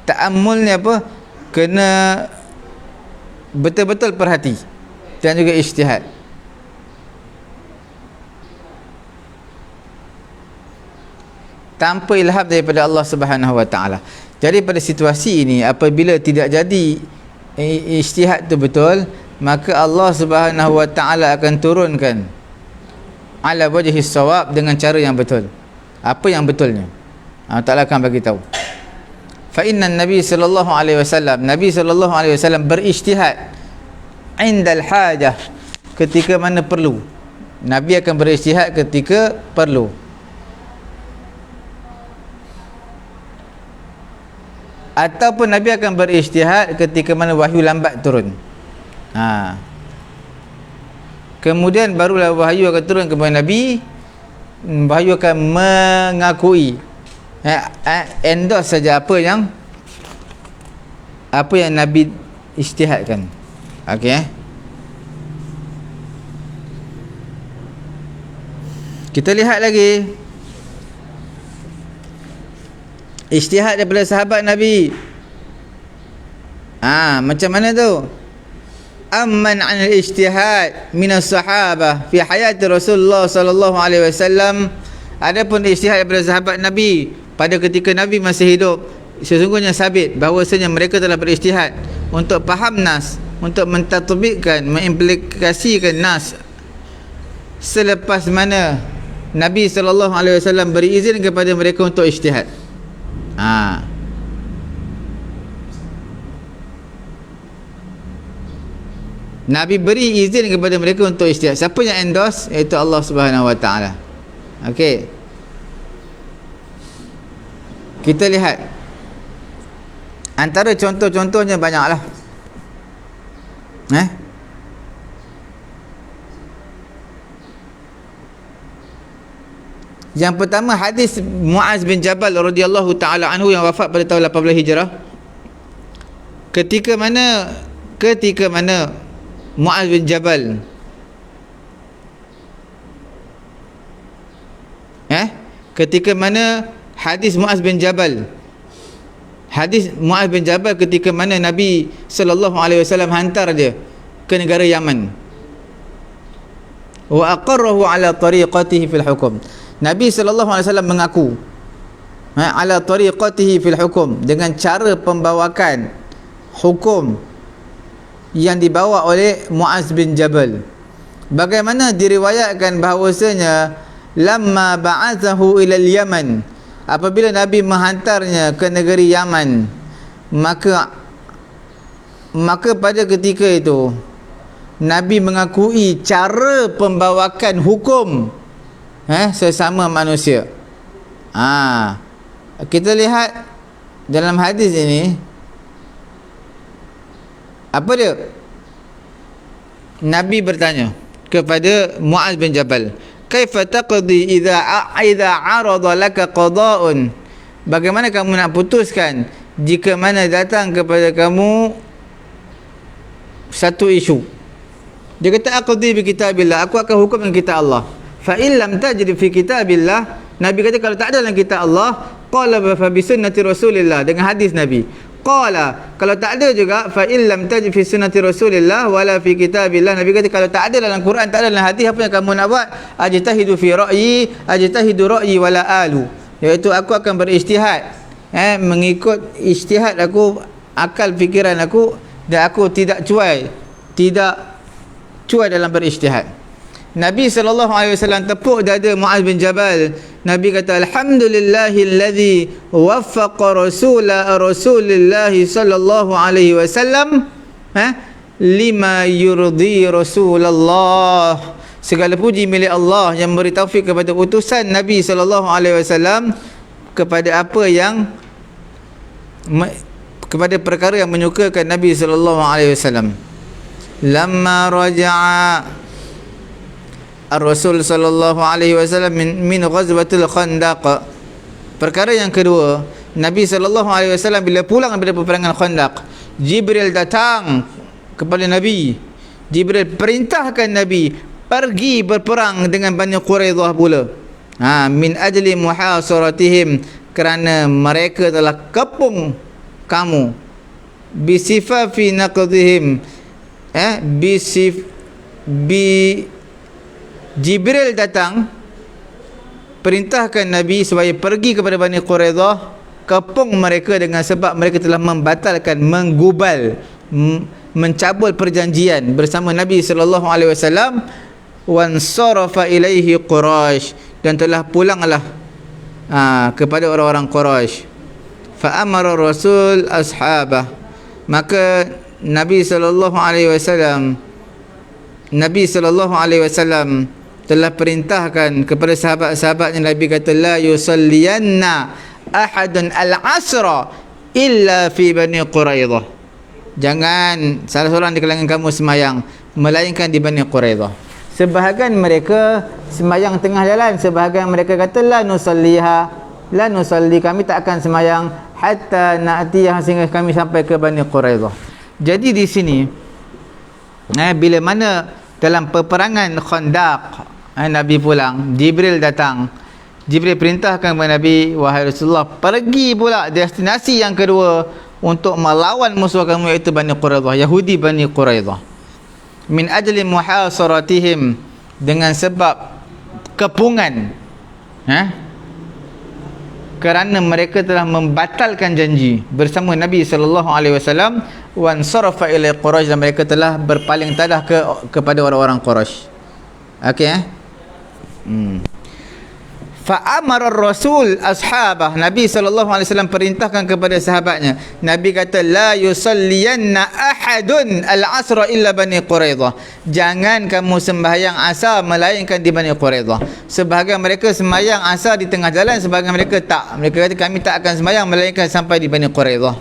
Ta'ammul ni apa? Kena betul-betul perhati, dan juga ijtihad. Tanpa ilham daripada Allah Subhanahu Wa Taala. Jadi pada situasi ini, apabila tidak jadi ijtihad itu betul, maka Allah Subhanahu Wa Taala akan turunkan ala wajhi sawab, dengan cara yang betul. Apa yang betulnya? Allah Ta'ala akan bagi tahu. Fa inna Nabi sallallahu alaihi wasallam berijtihad indal hajah, ketika mana perlu. Nabi akan berijtihad ketika perlu. Ataupun Nabi akan berijtihad ketika mana wahyu lambat turun. Kemudian barulah wahyu akan turun kepada Nabi. Wahyu akan mengakui, endorse saja apa yang Nabi ijtihadkan. Okey, kita lihat lagi ijtihad daripada sahabat Nabi. Macam mana tu? Amman 'anil ijtihad minas sahabah fi hayati Rasulullah sallallahu alaihi wasallam. Adapun ijtihad daripada sahabat Nabi pada ketika Nabi masih hidup, sesungguhnya sabit bahawasanya mereka telah berijtihad untuk faham nas, untuk mentatbikkan, mengimplikasikan nas selepas mana Nabi sallallahu alaihi wasallam beri izin kepada mereka untuk ijtihad. Nabi beri izin kepada mereka untuk ijtihad. Siapa yang endorse? Iaitu Allah Subhanahu Wa Taala. Okey, kita lihat antara contoh-contohnya banyaklah. Yang pertama, hadis Muaz bin Jabal radhiyallahu taala anhu yang wafat pada tahun 18 Hijrah. Ketika mana Muaz bin Jabal ketika mana hadis Muaz bin Jabal ketika mana Nabi sallallahu alaihi wasallam hantar dia ke negara Yaman, wa aqarrahu ala tariqatihi fil hukum. Nabi sallallahu alaihi wasallam mengaku ala tariqatihi fil hukum, dengan cara pembawakan hukum yang dibawa oleh Muaz bin Jabal. Bagaimana diriwayatkan bahawasanya lamma ba'athahu ila al-Yaman, apabila Nabi menghantarnya ke negeri Yaman, maka pada ketika itu Nabi mengakui cara pembawakan hukum sesama manusia. Kita lihat dalam hadis ini, apa dia? Nabi bertanya kepada Muaz bin Jabal, kaifa taqdi idza arada laka qada'un, bagaimana kamu nak putuskan jika mana datang kepada kamu satu isu? Dia kata, aqdi bi kitabillah, aku akan hukum dengan kitab Allah. Fa in lam tajid fi kitabillah, Nabi kata kalau tak ada dalam kitab Allah, qala fa bi sunnati Rasulillah, dengan hadis Nabi. Qala, kalau tak ada juga, fa in lam tajid fi sunnati Rasulillah wala fi kitabillah, Nabi kata kalau tak ada dalam Quran, tak ada dalam hadis, apa yang kamu nak buat? Ajtahidu fi ra'yi, ajtahidu ra'yi wala alu, iaitu aku akan berijtihad, mengikut ijtihad aku, akal fikiran aku, dan aku tidak cuai dalam berijtihad. Nabi SAW tepuk dada Muaz bin Jabal. Nabi kata, alhamdulillahilladzi waffaqa Rasulullah sallallahu alaihi wasallam lima yurdi Rasulullah. Segala puji milik Allah yang memberi taufik kepada utusan Nabi sallallahu alaihi wasallam kepada apa yang kepada perkara yang menyukakan Nabi sallallahu alaihi wasallam. Lamma raja'a Ar-Rasul sallallahu alaihi wasallam min ghazwatil Khandaq. Perkara yang kedua, Nabi sallallahu alaihi wasallam bila pulang daripada peperangan Khandaq, Jibril datang kepada Nabi. Jibril perintahkan Nabi pergi berperang dengan Bani Quraidah pula. Min ajli muhasaratihim, kerana mereka telah kepung kamu. Bisifafi naqdihim, Jibril datang perintahkan Nabi supaya pergi kepada Bani Quraidah, kepung mereka dengan sebab mereka telah membatalkan, menggubal, mencabut perjanjian bersama Nabi sallallahu alaihi wasallam wansarafa ilaihi Quraisy, dan telah pulanglah kepada orang-orang Quraisy. Fa amara Rasul ashabah, maka Nabi sallallahu alaihi wasallam telah perintahkan kepada sahabat-sahabatnya. Nabi kata, la yusalliyanna ahadun al-asra illa fi Bani Quraidah, jangan salah seorang di kalangan kamu semayang melainkan di Bani Quraidah. Sebahagian mereka semayang tengah jalan, sebahagian mereka kata la nusalli, kami tak akan semayang hatta na'tiyah, sehingga kami sampai ke Bani Quraidah. Jadi di sini bila mana dalam peperangan Khandaq, Nabi pulang, Jibril datang. Jibril perintahkan kepada Nabi, wahai Rasulullah, pergi pula destinasi yang kedua untuk melawan musuh kamu, iaitu Bani Quraidah, Yahudi Bani Quraidah. Min ajli muhasaratihim, dengan sebab kepungan, kerana mereka telah membatalkan janji bersama Nabi sallallahu alaihi wasallam. Wan sarafa ila Quraisy, dan mereka telah berpaling tadah kepada orang-orang Quraisy. Okey, fa amara Rasul ashabah, Nabi sallallahu alaihi wasallam perintahkan kepada sahabatnya. Nabi kata, la yusalliyanna ahadun al-asra illa Bani Quraidah, jangan kamu sembahyang asar melainkan di Bani Quraidah. Sebahagian mereka sembahyang asar di tengah jalan, sebahagian mereka tak. Mereka kata, kami tak akan sembahyang melainkan sampai di Bani Quraidah.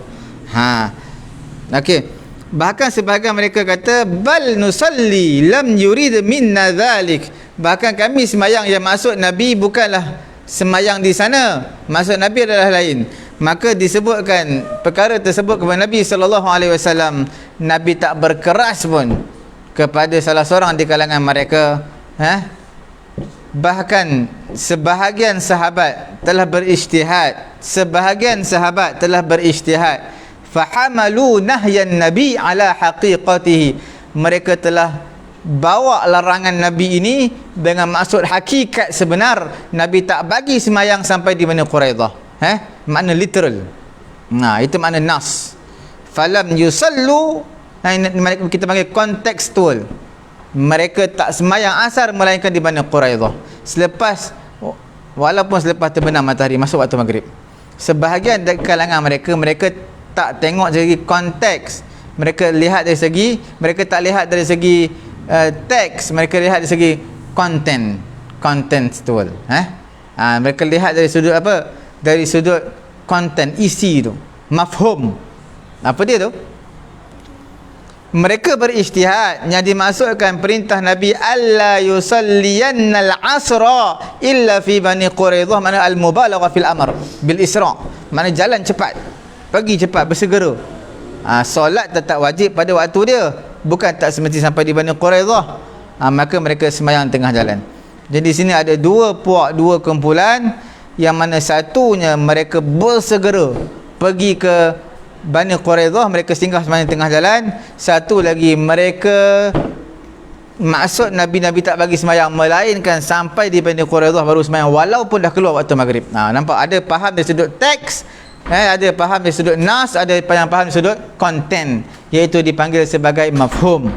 Okey, bahkan sebahagian mereka kata, bal nusalli lam yurid minna dhalik, bahkan kami semayang yang maksud Nabi bukanlah semayang di sana, maksud Nabi adalah lain. Maka disebutkan perkara tersebut kepada Nabi sallallahu alaihi wasallam. Nabi tak berkeras pun kepada salah seorang di kalangan mereka. Bahkan sebahagian sahabat telah berijtihad, fahamalu nahyan Nabi ala haqiqatihi, mereka telah bawa larangan Nabi ini dengan maksud hakikat sebenar. Nabi tak bagi semayang sampai di Bani Quraidah, makna literal. Itu makna nas. Falam yusallu, kita panggil kontekstual. Mereka tak semayang asar melainkan di Bani Quraidah. Walaupun selepas terbenam matahari, masuk waktu maghrib. Sebahagian dari kalangan mereka tak tengok dari segi konteks, mereka tak lihat dari segi teks, mereka lihat dari segi contextual. Mereka lihat dari sudut apa? Dari sudut konten, isi tu, mafhum. Apa dia tu? Mereka berijtihad, yang dimaksudkan perintah Nabi alla yusalliyannal asra illa fi Bani Quraidah, makna al-mubalaghah fil amr bil isra', makna jalan cepat, pergi cepat, bersegera. Solat tetap wajib pada waktu dia, bukan tak semesti sampai di Bani Quraidah. Maka mereka semayang tengah jalan. Jadi di sini ada dua kumpulan, yang mana satunya mereka bersegera pergi ke Bani Quraidah, mereka singgah semayang tengah jalan. Satu lagi, mereka maksud Nabi tak bagi semayang melainkan sampai di Bani Quraidah baru semayang, walaupun dah keluar waktu maghrib. Nampak, ada faham dari sudut teks, ada faham dari sudut nas, ada yang faham dari sudut konten, iaitu dipanggil sebagai mafhum.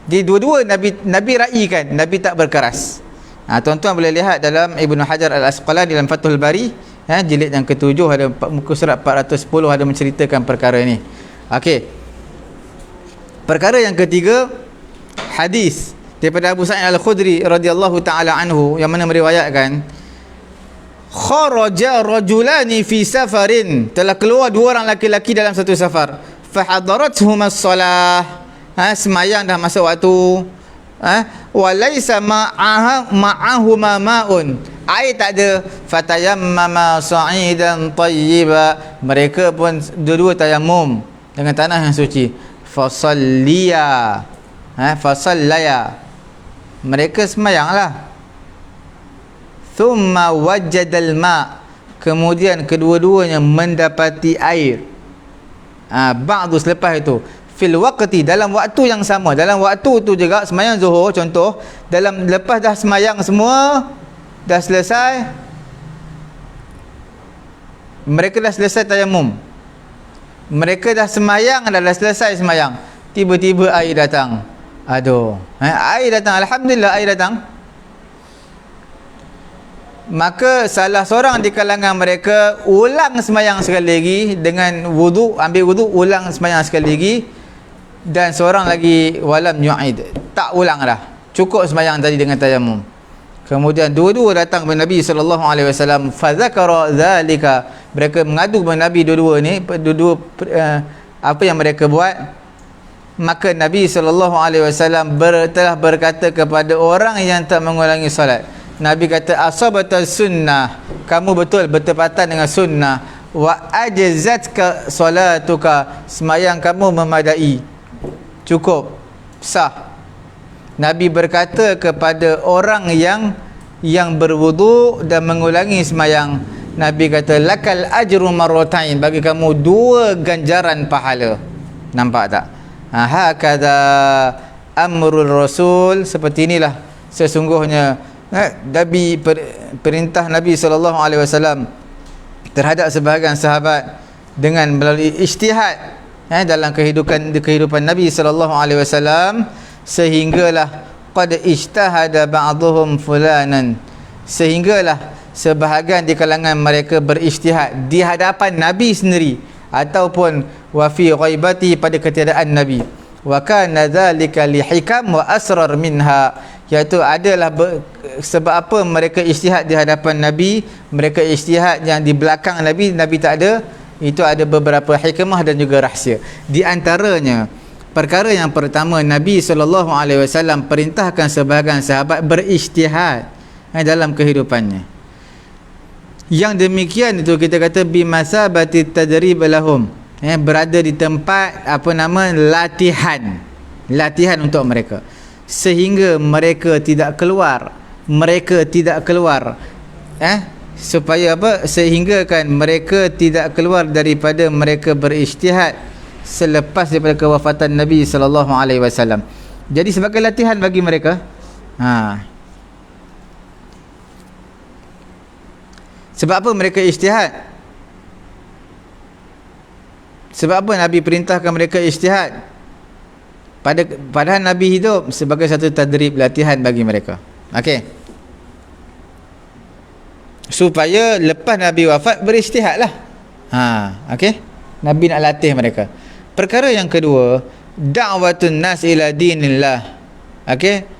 Di dua-dua Nabi raikan, Nabi tak berkeras. Tuan-tuan boleh lihat dalam Ibnu Hajar Al-Asqalani dalam Fathul Bari, jilid yang ke-7, ada muka surat 410, ada menceritakan perkara ini. Okey. Perkara yang ketiga, hadis daripada Abu Sa'id Al-Khudri radhiyallahu taala anhu, yang mana meriwayatkan, kharaja rajulani fi safarin, telah keluar dua orang laki-laki dalam satu safar, fa hadarathuma as-salah, semayang dah masuk waktu, wa laisa ma'ahuma ma'un, air tak ada, fatayammama sa'idan tayyiba, mereka pun dua-dua tayammum dengan tanah yang suci. Fasallaya, mereka semayanglah. Thumma wajadal ma', kemudian kedua-duanya mendapati air. Ba'du, selepas itu, fil waqti, dalam waktu yang sama, dalam waktu tu juga semayang Zuhur contoh, lepas dah semayang semua, dah selesai, mereka dah selesai tayamum, mereka dah semayang, dah selesai semayang, tiba-tiba air datang. Aduh, air datang, alhamdulillah air datang. Maka salah seorang di kalangan mereka ulang sembahyang sekali lagi dengan wudu, ambil wudu, ulang sembahyang sekali lagi, dan seorang lagi walam yu'id, tak ulang dah, cukup sembahyang tadi dengan tayamum. Kemudian dua-dua datang kepada Nabi sallallahu alaihi wasallam, fa dzakara dzalika, mereka mengadu kepada Nabi dua-dua ni, apa yang mereka buat. Maka Nabi sallallahu alaihi wasallam telah berkata kepada orang yang tak mengulangi solat, Nabi kata, asabata sunnah, kamu betul bertepatan dengan sunnah, wa ajzatka salatuka, sembahyang kamu memadai, cukup, sah. Nabi berkata kepada orang yang berwudu dan mengulangi sembahyang, Nabi kata, lakal ajru marratain, bagi kamu 2 ganjaran pahala. Nampak tak? Hakadha amrul rasul, seperti inilah sesungguhnya perintah Nabi SAW terhadap sebahagian sahabat dengan melalui ijtihad dalam kehidupan Nabi SAW, sehinggalah qad ijtahada ba'dhum fulanan, sehinggalah sebahagian di kalangan mereka berijtihad di hadapan Nabi sendiri ataupun wa fi ghaibati, pada ketiadaan Nabi. Wa kana dzalika li hikam wa asrar minha, iaitu adalah sebab apa mereka ijtihad di hadapan Nabi, mereka ijtihad yang di belakang Nabi tak ada, itu ada beberapa hikmah dan juga rahsia. Di antaranya, perkara yang pertama, Nabi SAW perintahkan sebahagian sahabat berijtihad dalam kehidupannya. Yang demikian itu kita kata bimasabati tadrib lahum, berada di tempat latihan untuk mereka, sehingga mereka tidak keluar, supaya apa? Sehingga kan mereka tidak keluar daripada mereka berijtihad selepas daripada kewafatan Nabi sallallahu alaihi wasallam. Jadi sebagai latihan bagi mereka. Sebab apa mereka ijtihad? Sebab apa Nabi perintahkan mereka ijtihad? Padahal Nabi hidup sebagai satu tadrib, latihan bagi mereka. Okey. Supaya lepas Nabi wafat berijtihadlah. Okey. Nabi nak latih mereka. Perkara yang kedua, da'watun nas ila dinillah. Okey.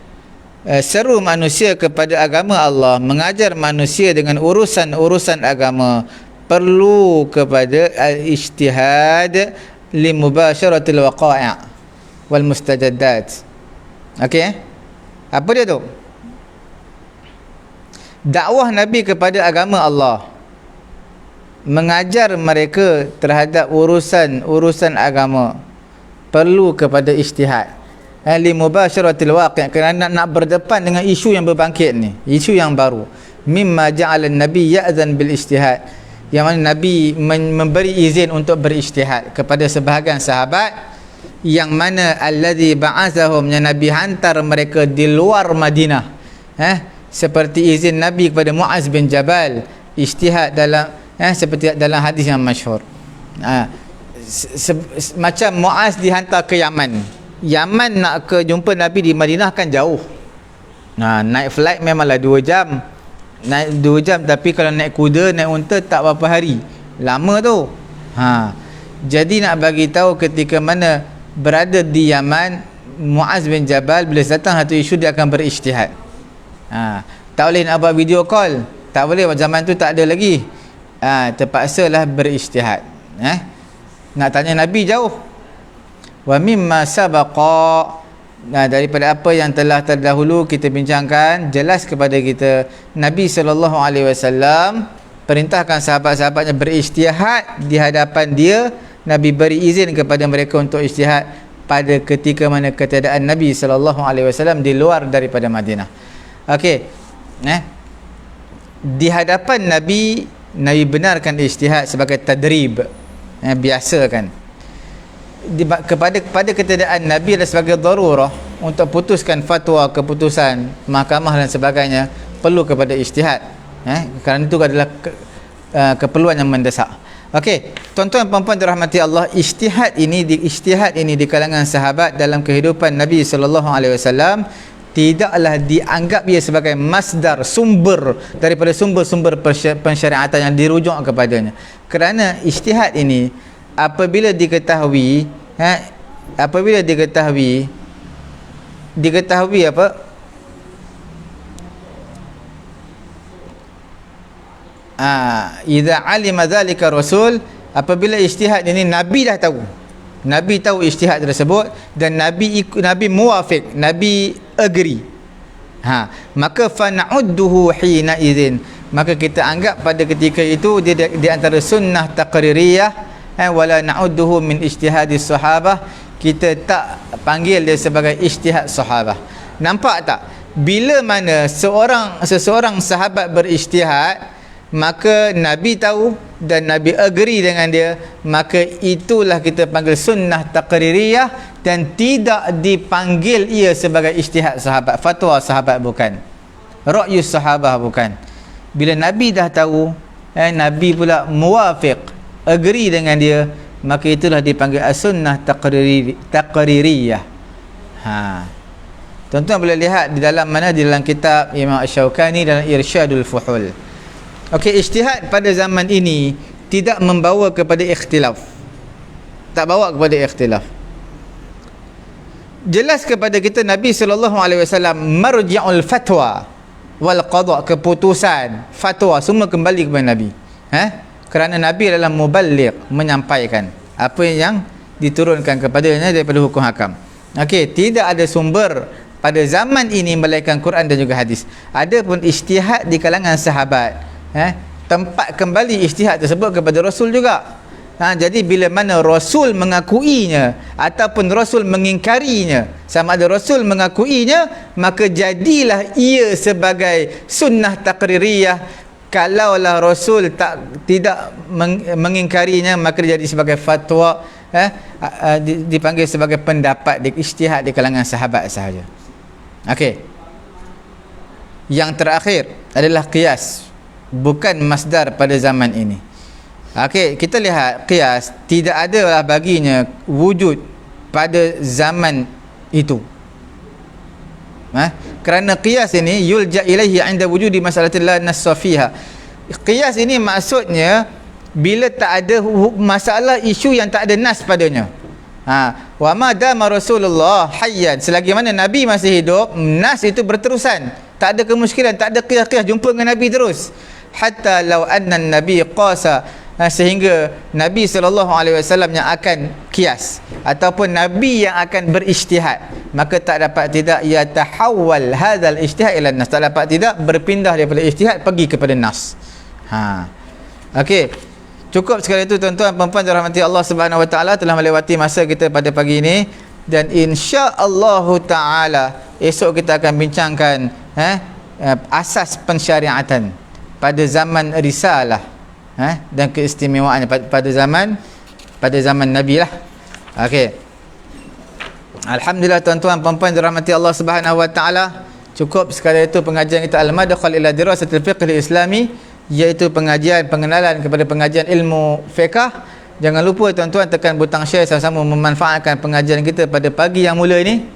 Seru manusia kepada agama Allah, mengajar manusia dengan urusan-urusan agama, perlu kepada al-ijtihad li mubasyaratil waqai' wal mustajaddat. Okey, apa dia tu? Dakwah Nabi kepada agama Allah, mengajar mereka terhadap urusan agama, perlu kepada ijtihad li mubasyaratil waqi', kerana nak berdepan dengan isu yang berbangkit ni, isu yang baru. Mimma ja'ala an-nabi ya'zan bil ijtihad, yang mana Nabi memberi izin untuk berijtihad kepada sebahagian sahabat, yang mana alladzi ba'athahum, yang Nabi hantar mereka di luar Madinah, seperti izin Nabi kepada Muaz bin Jabal ijtihad dalam seperti dalam hadis yang masyhur. Macam Muaz dihantar ke Yaman nak ke jumpa Nabi di Madinah kan jauh. Naik flight memanglah 2 jam. Naik 2 jam, tapi kalau naik kuda, naik unta tak berapa hari. Lama tu. Jadi nak bagi tahu ketika mana berada di Yaman, Muaz bin Jabal bila datang satu isu dia akan berijtihad. Tak boleh nak buat video call. Tak boleh, zaman tu tak ada lagi. Terpaksalah berijtihad. Nak tanya Nabi jauh. Wa mimma sabaqa, daripada apa yang telah terdahulu kita bincangkan, jelas kepada kita Nabi SAW perintahkan sahabat-sahabatnya berijtihad di hadapan dia. Nabi beri izin kepada mereka untuk ijtihad pada ketika mana ketiadaan Nabi SAW di luar daripada Madinah. Okey, di hadapan Nabi benarkan ijtihad sebagai tadrib, biasa kan. Kepada ketiadaan Nabi adalah sebagai darurah untuk putuskan fatwa, keputusan mahkamah dan sebagainya, perlu kepada ijtihad. Kerana itu adalah keperluan yang mendesak. Okey, tuan-tuan puan-puan dirahmati Allah, ijtihad ini di kalangan sahabat dalam kehidupan Nabi sallallahu alaihi wasallam tidaklah dianggap ia sebagai masdar, sumber daripada sumber-sumber pensyariatan yang dirujuk kepadanya. Kerana ijtihad ini apabila diketahui apa? Idza alima dzalika rasul, apabila ijtihad ini Nabi dah tahu. Nabi tahu ijtihad tersebut dan Nabi muwafiq, Nabi agree. Maka fa na'udduhu hina idzin, maka kita anggap pada ketika itu dia di antara sunnah taqririyah, wala na'udduhu min ijtihadis sahabah, kita tak panggil dia sebagai ijtihad sahabah. Nampak tak? Bila mana seseorang sahabat berijtihad, maka Nabi tahu dan Nabi agree dengan dia, maka itulah kita panggil sunnah taqririyah dan tidak dipanggil ia sebagai ijtihad sahabat, fatwa sahabat bukan, ra'yus sahabah bukan. Bila Nabi dah tahu, Nabi pula muwafiq, agree dengan dia, maka itulah dipanggil as-sunnah taqririyah. Tuan-tuan boleh lihat di dalam mana, di dalam kitab Imam Asy-Syaukani dalam Irsyadul Fuhul. Okey, ijtihad pada zaman ini tidak membawa kepada ikhtilaf. Tak bawa kepada ikhtilaf. Jelas kepada kita Nabi sallallahu alaihi wasallam marji'ul fatwa wal qada', keputusan, fatwa semua kembali kepada Nabi. Kerana Nabi adalah muballigh, menyampaikan apa yang diturunkan kepadanya daripada hukum hakam. Okey, tidak ada sumber pada zaman ini melainkan Quran dan juga hadis. Adapun ijtihad di kalangan sahabat, tempat kembali ijtihad tersebut kepada Rasul juga. Jadi bila mana Rasul mengakuinya ataupun Rasul mengingkarinya, sama ada Rasul mengakuinya, maka jadilah ia sebagai sunnah taqririyah. Kalaulah Rasul tidak mengingkarinya, maka dia jadi sebagai fatwa, dipanggil sebagai pendapat di ijtihad di kalangan sahabat sahaja. Okey. Yang terakhir adalah qiyas, bukan masdar pada zaman ini. Okey, kita lihat qiyas tidak adalah baginya wujud pada zaman itu. Kerana qiyas ini yulja ilaihi 'inda wujudi masalatin la nassa fiha. Qiyas ini maksudnya bila tak ada masalah, isu yang tak ada nas padanya. Wa ma dama Rasulullah hayyan, selagi mana Nabi masih hidup, nas itu berterusan. Tak ada kemusykilan, tak ada qiyas-qiyas, jumpa dengan Nabi terus. Hatta law anna Nabi qasa, sehingga Nabi SAW yang akan qiyas ataupun Nabi yang akan berijtihad, maka tak dapat tidak yatahawwal hadzal ijtihad ila nas, tak dapat tidak berpindah daripada ijtihad pergi kepada nas. Okey, cukup sekali itu tuan-tuan puan-puan dirahmati Allah Subhanahu wa taala. Telah melewati masa kita pada pagi ini dan insya-Allah taala esok kita akan bincangkan asas pensyariatan pada zaman risalah, dan keistimewaannya pada zaman Nabi lah. Okey, alhamdulillah tuan-tuan puan-puan dirahmati Allah Subhanahu wa taala. Cukup sekali itu pengajian kita Al-Madkhal ila Dirasatil Fiqh Al-Islami, iaitu pengajian pengenalan kepada pengajian ilmu fiqh. Jangan lupa tuan-tuan tekan butang share, sama-sama memanfaatkan pengajian kita pada pagi yang mula ini.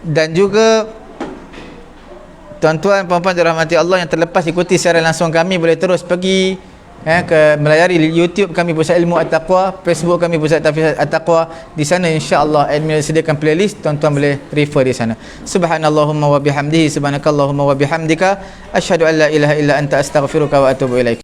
Dan juga tuan-tuan puan-puan dirahmati Allah yang terlepas ikuti siaran langsung kami, boleh terus pergi ke melayari YouTube kami Pusat Ilmu At-Taqwa, Facebook kami Pusat Tahfiz At-Taqwa. Di sana insya-Allah admin sediakan playlist, tuan-tuan boleh refer di sana. Subhanallahumma wa bihamdihi, subhanakallahumma wa bihamdika, asyhadu an la ilaha illa anta astaghfiruka wa atubu ilaik.